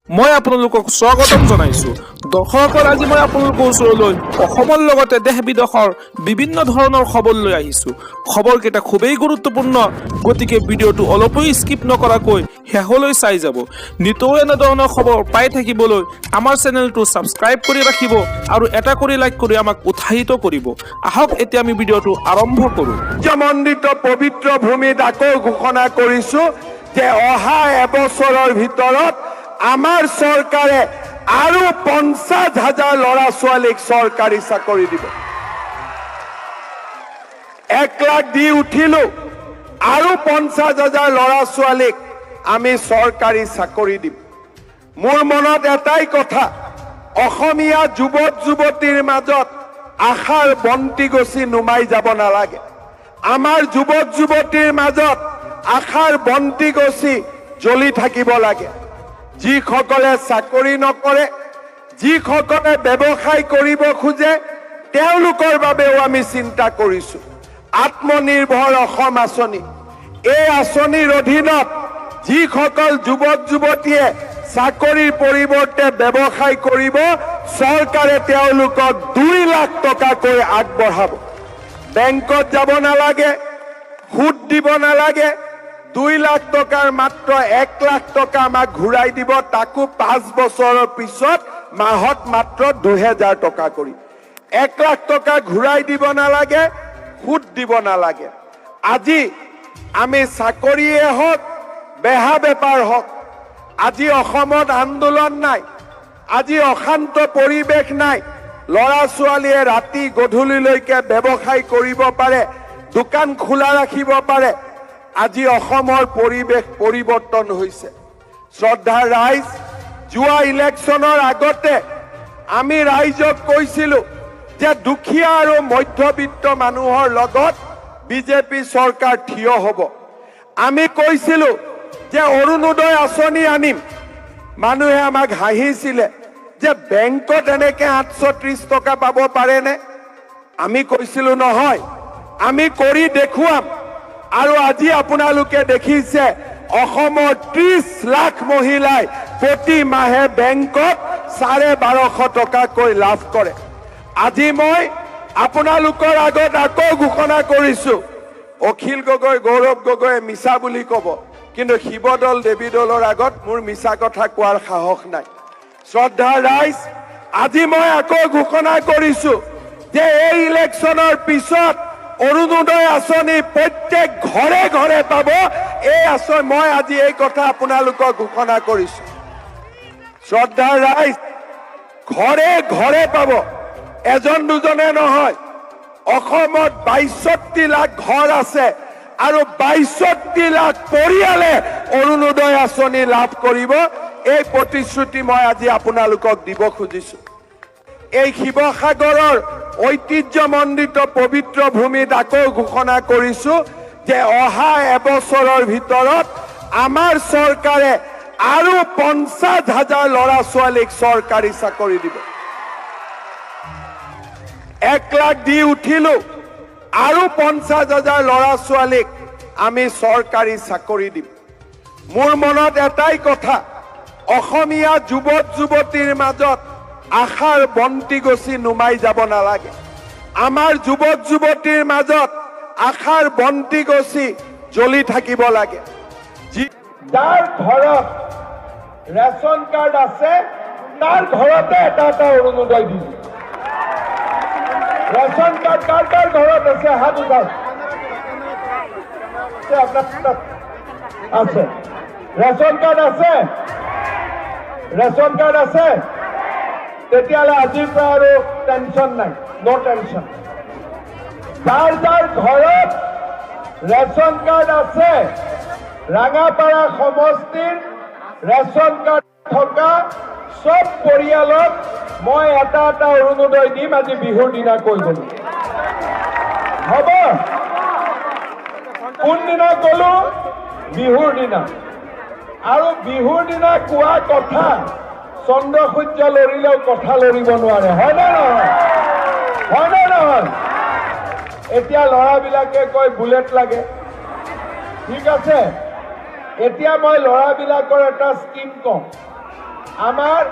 মই আপোনালোকক স্বাগতম জনাইছো। দৰ্শকসকল, আজি মই আপোনালোকৰ ওচৰলৈ অসমৰ লগতে দেশ বিদেশৰ বিভিন্ন ধৰণৰ খবৰ লৈ আহিছো। খবৰকেইটা খুবেই গুৰুত্বপূৰ্ণ, গতিকে ভিডিঅ'টো অলপো স্কিপ নকৰাকৈ শেষলৈ চাই যাব। নিতৌ এনেধৰণৰ খবৰ পাই থাকিবলৈ আমাৰ চেনেলটো ছাবস্ক্ৰাইব কৰি ৰাখিব আৰু এটা কৰি লাইক কৰি আমাক উৎসাহিত কৰিব। আহক এতিয়া আমি ভিডিঅ'টো আৰম্ভ কৰোঁ। মন্দিত পবিত্ৰ ভূমিত আকৌ ঘোষণা কৰিছো যে অহা এবছৰৰ ভিতৰত আমাৰ চৰকাৰে আৰু 50,000 ল'ৰা ছোৱালীক চৰকাৰী চাকৰি দিব। 1 লাখ দি উঠিলো, আৰু 50,000 ল'ৰা ছোৱালীক আমি চৰকাৰী চাকৰি দিম। মোৰ মনত এটাই কথা, অসমীয়া যুৱক যুৱতীৰ মাজত আশাৰ বন্তি গছি নুমাই যাব নালাগে। আমাৰ যুৱক যুৱতীৰ মাজত আশাৰ বন্তি গছি জ্বলি থাকিব লাগে। যিসকলে চাকৰি নকৰে, যিসকলে ব্যৱসায় কৰিব খোজে, তেওঁলোকৰ বাবেও আমি চিন্তা কৰিছো। আত্মনিৰ্ভৰ অসম আঁচনি, এই আঁচনিৰ অধীনত যিসকল যুৱক যুৱতীয়ে চাকৰিৰ পৰিৱৰ্তে ব্যৱসায় কৰিব, চৰকাৰে তেওঁলোকক 2 লাখ টকাকৈ আগবঢ়াব। বেংকত যাব নালাগে, সুদ দিব নালাগে। 2 লাখ টকাৰ মাত্ৰ 1 লাখ টকা আমাক ঘূৰাই দিব, তাকো 5 বছৰৰ পিছত মাহত মাত্ৰ 2000 টকা কৰি। 1 লাখ টকা ঘূৰাই দিব নালাগে, সুদ দিব নালাগে। আজি আমি চাকৰিয়ে হওক, বেহা বেপাৰ হওক, আজি অসমত আন্দোলন নাই, আজি অশান্ত পৰিৱেশ নাই। ল'ৰা ছোৱালীয়ে ৰাতি গধূলিলৈকে ব্যৱসায় কৰিব পাৰে, দোকান খোলা ৰাখিব পাৰে। আজি অসমৰ পৰিৱেশ পৰিৱৰ্তন হৈছে। শ্ৰদ্ধা ৰাইজ, যোৱা ইলেকশ্যনৰ আগতে আমি ৰাইজক কৈছিলো যে দুখীয়া আৰু মধ্যবিত্ত মানুহৰ লগত বিজেপি চৰকাৰ থিয় হ'ব। আমি কৈছিলো যে অৰুণোদয় আঁচনি আনিম। মানুহে আমাক হাঁহিছিলে যে বেংকত এনেকে 830 টকা পাব পাৰেনে? আমি কৈছিলো নহয়, আমি কৰি দেখুৱাম। আৰু আজি আপোনালোকে দেখিছে অসমৰ 30 লাখ মহিলাই প্ৰতি মাহে বেংকত 1250 টকাকৈ লাভ কৰে। আজি মই আপোনালোকৰ আগত আকৌ ঘোষণা কৰিছো, অখিল গগৈ, গৌৰৱ গগৈয়ে মিছা বুলি ক'ব, কিন্তু শিৱদল দেৱী দলৰ আগত মোৰ মিছা কথা কোৱাৰ সাহস নাই। শ্ৰদ্ধা ৰাইজ, আজি মই আকৌ ঘোষণা কৰিছো যে এই ইলেকশ্যনৰ পিছত অৰুণোদয় আঁচনি প্ৰত্যেক ঘৰে ঘৰে পাব। এই আঁচনি মই আজি এই কথা আপোনালোকক ঘোষণা কৰিছো। শ্ৰদ্ধা ৰাইজ, ঘৰে ঘৰে পাব, এজন দুজনে নহয়। অসমত 62 লাখ ঘৰ আছে আৰু 62 লাখ পৰিয়ালে অৰুণোদয় আঁচনি লাভ কৰিব। এই প্ৰতিশ্ৰুতি মই আজি আপোনালোকক দিব খুজিছো। এই শিৱসাগৰৰ ঐতিহ্যমণ্ডিত পবিত্ৰ ভূমিত আকৌ ঘোষণা কৰিছো যে অহা এবছৰৰ ভিতৰত আমাৰ চৰকাৰে আৰু 50,000 ল'ৰা ছোৱালীক চৰকাৰী চাকৰি দিব। 1 লাখ দি উঠিলো, আৰু 50,000 ল'ৰা ছোৱালীক আমি চৰকাৰী চাকৰি দিম। মোৰ মনত এটাই কথা, অসমীয়া যুৱক যুৱতীৰ মাজত আশাৰ বন্তি গছি নুমাই যাব নালাগে। আমাৰ যুৱক যুৱতীৰ মাজত আশাৰ বন্তি গছি জ্বলি থাকিব লাগে। যাৰ ঘৰত ৰেচন কাৰ্ড আছে, তাৰ ঘৰতে এটা এটা অৰুণোদয় দিছে। ৰেচন কাৰ্ড কাৰ কাৰ ঘৰত আছে? হাত উঠাওক। আছে ৰেচন কাৰ্ড আছে? ৰেচন কাৰ্ড আছে? তেতিয়াহ'লে আজিৰ পৰা আৰু টেনশ্যন নাই, ন' টেনশ্যন। যাৰ যাৰ ঘৰত ৰেচন কাৰ্ড আছে, ৰাঙাপাৰা সমষ্টিৰ ৰেচন কাৰ্ড থকা চব পৰিয়ালক মই এটা এটা অৰুণোদয় দিম। আজি বিহুৰ দিনা কৈ গলো, হ'ব? কোনদিনা গলো? বিহুৰ দিনা। আৰু বিহুৰ দিনা কোৱা কথা চন্দ্ৰ সূৰ্য লৰিলেও কথা লৰিব নোৱাৰে, হয় নে নহয়? হয় নে নহয়? এতিয়া ল'ৰাবিলাকে কয় বুলেট লাগে, ঠিক আছে। এতিয়া মই ল'ৰাবিলাকৰ এটা স্কিম কওঁ, আমাৰ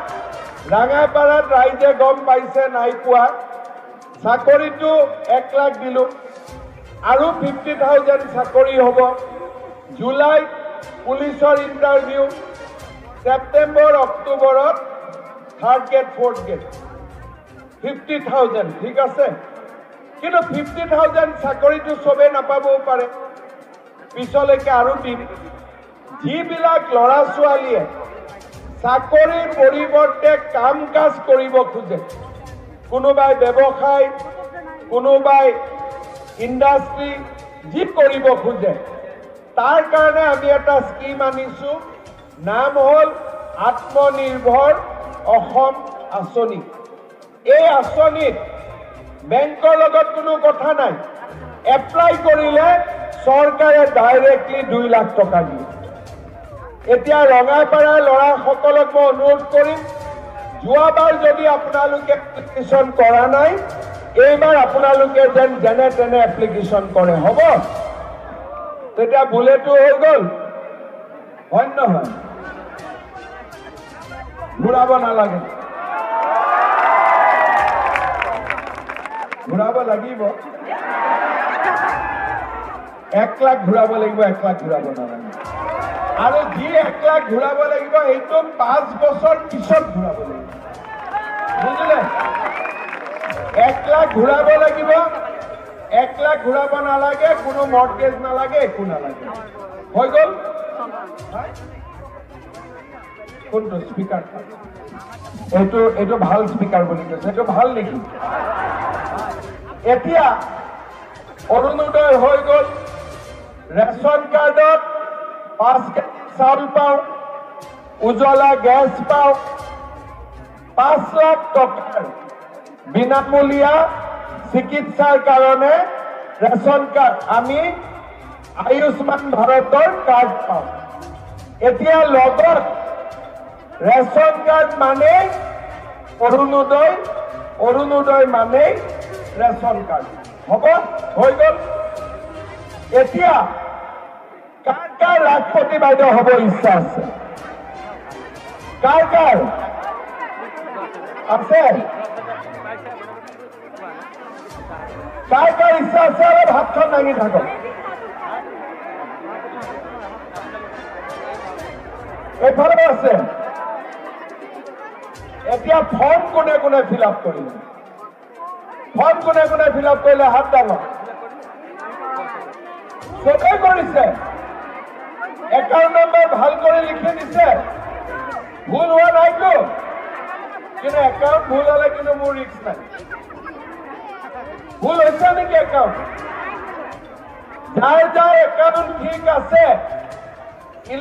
ৰাঙাপাৰাত ৰাইজে গম পাইছে নাই পোৱা চাকৰিটো 1 লাখ দিলোঁ আৰু 50,000 চাকৰি হ'ব জুলাইত পুলিচৰ ইণ্টাৰভিউ ছেপ্টেম্বৰ অক্টোবৰত 3rd গ্ৰেড 4th গ্ৰেড 50,000 ঠিক আছে কিন্তু 50,000 চাকৰিটো চবে নাপাবও পাৰে পিছলৈকে আৰু দিন যিবিলাক ল'ৰা ছোৱালীয়ে চাকৰিৰ পৰিৱৰ্তে কাম কাজ কৰিব খোজে কোনোবাই ব্যৱসায় কোনোবাই ইণ্ডাষ্ট্ৰি যি কৰিব খোজে তাৰ কাৰণে আমি এটা স্কিম আনিছোঁ নাম হ'ল আত্মনিৰ্ভৰ অসম আঁচনি এই আঁচনিত বেংকৰ লগত কোনো কথা নাই এপ্লাই কৰিলে চৰকাৰে ডাইৰেক্টলি 2 লাখ টকা দিয়ে এতিয়া ৰঙাপাৰাৰ ল'ৰাসকলক মই অনুৰোধ কৰিম যোৱাবাৰ যদি আপোনালোকে এপ্লিকেশ্যন কৰা নাই এইবাৰ আপোনালোকে যেনে তেনে এপ্লিকেশ্যন কৰে হ'ব তেতিয়া বুলেটো হৈ গ'ল হয় নহয় ঘূৰাব নালাগে ঘূৰাব লাগিব 1 লাখ ঘূৰাব লাগিব 1 লাখ ঘূৰাব নালাগে আৰু যি 1 লাখ ঘূৰাব লাগিব এইটো 5 বছৰ পিছত ঘূৰাব লাগিব বুজিলে 1 লাখ ঘূৰাব লাগিব 1 লাখ ঘূৰাব নালাগে কোনো মৰ্টগেজ নালাগে একো নালাগে হৈ গ'ল কোনটো স্পিকাৰ এইটো ভাল স্পিকাৰ বুলি কৈছে এইটো ভাল নেকি এতিয়া অৰুণোদয় হৈ গ'ল ৰেচন কাৰ্ডত 5 কেজি চাউল পাওঁ উজ্জ্বলা গেছ পাওঁ 5 লাখ টকাৰ বিনামূলীয়া চিকিৎসাৰ কাৰণে ৰেচন কাৰ্ড আমি আয়ুষ্মান ভাৰতৰ কাৰ্ড পাওঁ এতিয়া লগত ৰেচন কাৰ্ড মানে অৰুণোদয় মানে ৰেচন কাৰ্ড হ'ব হৈ গ'ল এতিয়া কাৰ লাখপতি বাইদেউ হ'ব ইচ্ছা আছে কাৰ আছে কাৰ ইচ্ছা আছে অলপ হাতখন দাঙি থাকক এইফালে আছে এতিয়া ফৰ্ম কোনে কোনে ফিল আপ কৰিলে ফৰ্ম কোনে কোনে ফিল আপ কৰিলে হাত দাঙক চবেই কৰিছে একাউণ্ট নম্বৰ ভাল কৰি লিখি দিছে ভুল হোৱা নাইতো কিন্তু একাউণ্ট ভুল হলে কিন্তু মোৰ ৰিস্ক নাই ভুল হৈছে নেকি একাউণ্ট যাৰ যাৰ একাউণ্ট ঠিক আছে